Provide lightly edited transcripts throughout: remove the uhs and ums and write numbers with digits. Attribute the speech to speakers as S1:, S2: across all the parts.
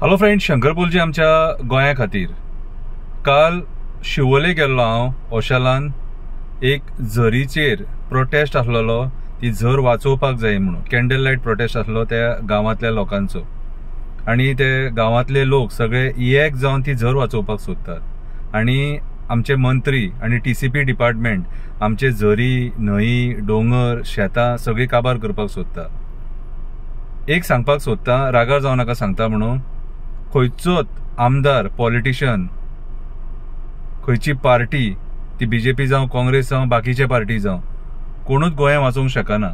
S1: Hello friends, Shankar बोलजी आमच्या गोंया खातीर. काल शिवोले गेल्लो हांव ओशालान. एक झरीचेर प्रोटेस्ट आसलेलो, ती झर वाचोवपाक जाय म्हणून कॅन्डल लायट प्रोटेस्ट आसलो त्या गांवांतल्या लोकांचो. आणि ते गांवांतले लोक सगळे एक जावन ती झर वाचोवपाक सोदतात. आणि आमचे मंत्री आणि TCP डिपार्टमेंट आमचे झरी, न्हंय, डोंगर, शेतां सगळी काबार करपाक सोदता. एक सांगपाक सोदता, रागार जावं नाका सांगता म्हणून, खंयचोच आमदार, पॉलिटिशियन, खंयची पार्टी, ती BJP जावं, काँग्रेस जावं, बाकीचे पार्टी जावं, कोणूच गोंया वाचोवंक शकना.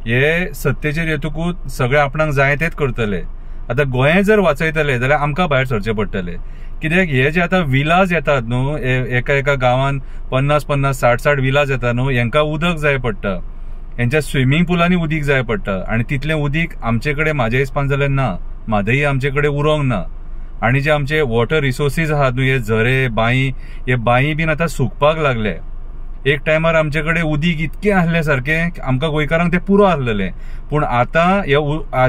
S1: हे सत्तेचेर येतकूच सगळे आपणाक जाय तेच करतले. आतां गोंय जर वाचयतले जाल्यार आमकां भायर सरचे पडटले. कित्याक हे जे आतां विलाज येतात न्हू, एका गांवांत 50-50, 60-60 विलाज येतात न्हू, हेंकां उदक जाय पडटा. हेंच्या स्विमींग पुलांनी उदीक जाय पडटा. आनी तितलें उदीक आमचे कडेन म्हाज्या हिसपान जाल्यार ना, म्हादई आमचे कडेन उरोंक ना. आणि जे आमचे वॉटर रिसोर्सीस आहात न्हू, हे झरे, बांय, हे बांय बीन आतां सुकपाक लागले. एक टायमार आमचे कडेन उदीक इतकें आसलें सारकें, आमकां गोंयकारांक तें पुरो आसलेलें. पूण आतां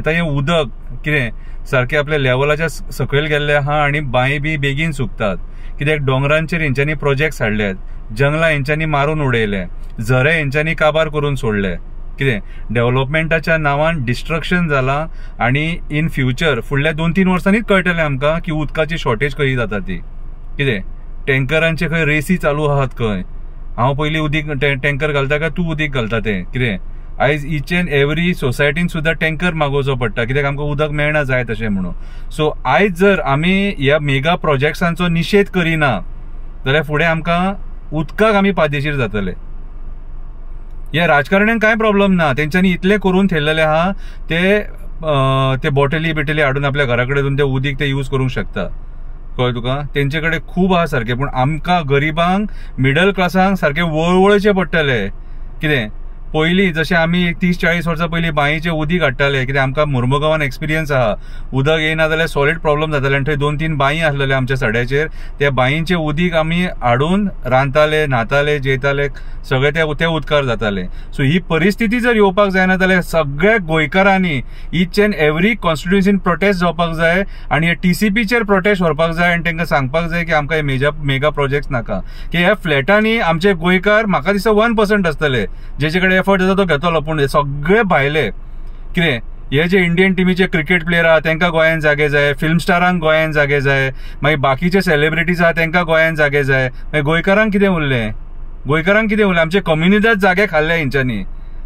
S1: हें उदक कितें सारकें आपल्या लेवलाच्या सकयल गेल्लें आहा आणि बांय बी बेगीन सुकतात. कित्याक दोंगरांचेर हेंच्यांनी प्रोजेक्ट हाडल्यात, जंगलां हेंच्यांनी मारून उडयले, झरे हेंच्यांनी काबार करून सोडले. कितें डेव्हलपमेंटाच्या नांवान डिस्ट्रक्शन जालां. आणि इन फ्युचर फुडल्या 2-3 वर्सांनीच कळटलें आमकां की उदकाची शॉर्टेज खंय जाता ती. कितें टँकरांचे खंय रेसी चालू आहात, खंय हांव पयलीं उदीक टँकर घालता काय तूं उदीक घालता तें. कितें आयज ईच एंड एवरी सोसायटीन सुद्दां टँकर मागोवचो पडटा, कित्याक आमकां उदक मेळना जाय तशें म्हणून. सो आयज जर आमी ह्या मेगा प्रोजेक्ट्सांचो निशेध करिना जाल्यार फुडें आमकां उदकाक आमी पादेशीर जातले. ह्या राजकारण्यांक कांय प्रॉब्लेम ना, तेंच्यांनी इतलें करून ठेयल्लेलें आहा, ते बॉटली हाडून आपल्या घरा कडेन ते उदीक ते यूज करूंक शकता. कळ्ळें तुका, तेंचे कडेन खूब आहा सारकें. पूण आमकां गरीबांक, मिडल क्लासांक सारकें वळवळचें पडटलें. कितें पयलीं जशें आमी 30-40 वर्सां पयलीं बांयचें उदीक हाडटाले, कित्याक आमकां मुर्मुगांवान एक्सपिरियन्स आहा. उदक येना जाल्यार सॉलिड प्रॉब्लेम जाताले. आनी थंय 2-3 बांय आसलेले आमच्या सड्याचेर. त्या बांयचें उदीक आमी हाडून रांदताले, न्हाताले, जेयताले, सगळे त्या उदकार जाताले. सो ही परिस्थिती जर येवपाक जायना जाल्यार सगळ्या गोंयकारांनी ईच एंड एवरी कॉन्स्टिट्युएन्सीन प्रोटेस्ट जावपाक जाय. आनी हे TCPचेर प्रोटेस्ट व्हरपाक जाय आनी तांकां सांगपाक जाय की आमकां हे मेगा प्रोजेक्ट नाका. की ह्या फ्लॅटांनी आमचे गोंयकार म्हाका दिसता 1% आसतले जेचे कडेन एफर्ट जाता तो घेतलो. पूण सगळे भायले कितें हे जे इंडियन टीमीचे क्रिकेट प्लेयर आहात तांकां गोंयान जागे जाय, फिल्म स्टारांक गोंयान जागे जाय, मागीर बाकीचे सेलिब्रिटीज आहात तांकां गोंयान जागे जाय. मागीर गोंयकारांक कितें उरलें? आमचे कम्युनिटीच जागे खाल्ले हेंच्यांनी,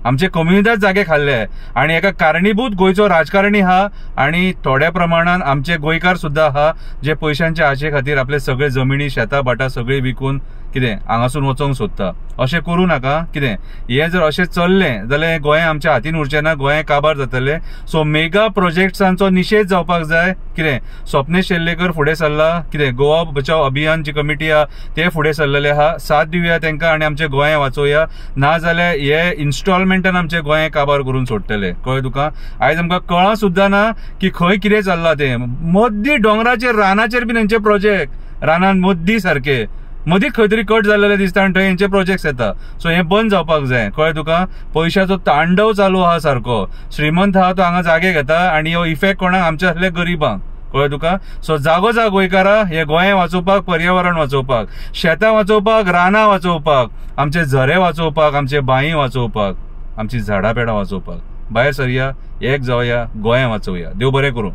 S1: आमचे कम्युनिटीच जागे खाल्ले. आणि एका कारणीभूत गोंयचो राजकारणी आहा. आणि थोड्या प्रमाणात आमचे गोंयकार सुद्धा आहा जे पयशांच्या आशे खातीर आपले सगळे जमिनी, शेतां भाटां सगळी विकून कितें हांगासून वचोंक सोदता. अशें करूं नाका. कितें हे जर अशें चल्लें जाल्यार गोंय आमच्या हातीन उरचें ना, गोंय काबार जातलें. सो मेगा प्रोजेक्ट्सांचो निशेध जावपाक जाय. कितें स्वप्नेश शेल्लेकर फुडें सरला, कितें गोवा बचाव अभियान जी कमिटी आहा ते फुडें सरलेले आहा. साथ दिवया तांकां आनी आमचें गोंय वाचोवया. ना जाल्यार हे इन्स्टॉलमेंटान आमचें गोंय काबार करून सोडटले. कळ्ळें तुका. आयज आमकां कळा सुद्दां ना की खंय कितें चल्लां तें. मद्दी डोंगराचेर, रानाचेर बीन हेंचे प्रोजेक्ट, रानान मद्दी सारके मदीं खंय तरी कट जाल्लेले दिसता आनी थंय हेंचे प्रोजेक्ट्स येता. सो हें बंद जावपाक जाय. कळ्ळें तुका. पयशाचो तांडव चालू आहा सारको. श्रीमंत आहा तो हांगा जागे घेता आनी हो इफेक्ट कोणाक? आमच्या असल्या गरीबांक. कळ्ळें तुका. सो जागो जा गोंयकारा, हे गोंय वाचोवपाक, पर्यावरण वाचोवपाक, शेतां वाचोवपाक, रानां वाचोवपाक, आमचे झरे वाचोवपाक, आमचे बांय वाचोवपाक, आमची झाडां पेडां वाचोवपाक भायर सरया, एक जावया, गोंय वाचोवया. देव बरें करूं.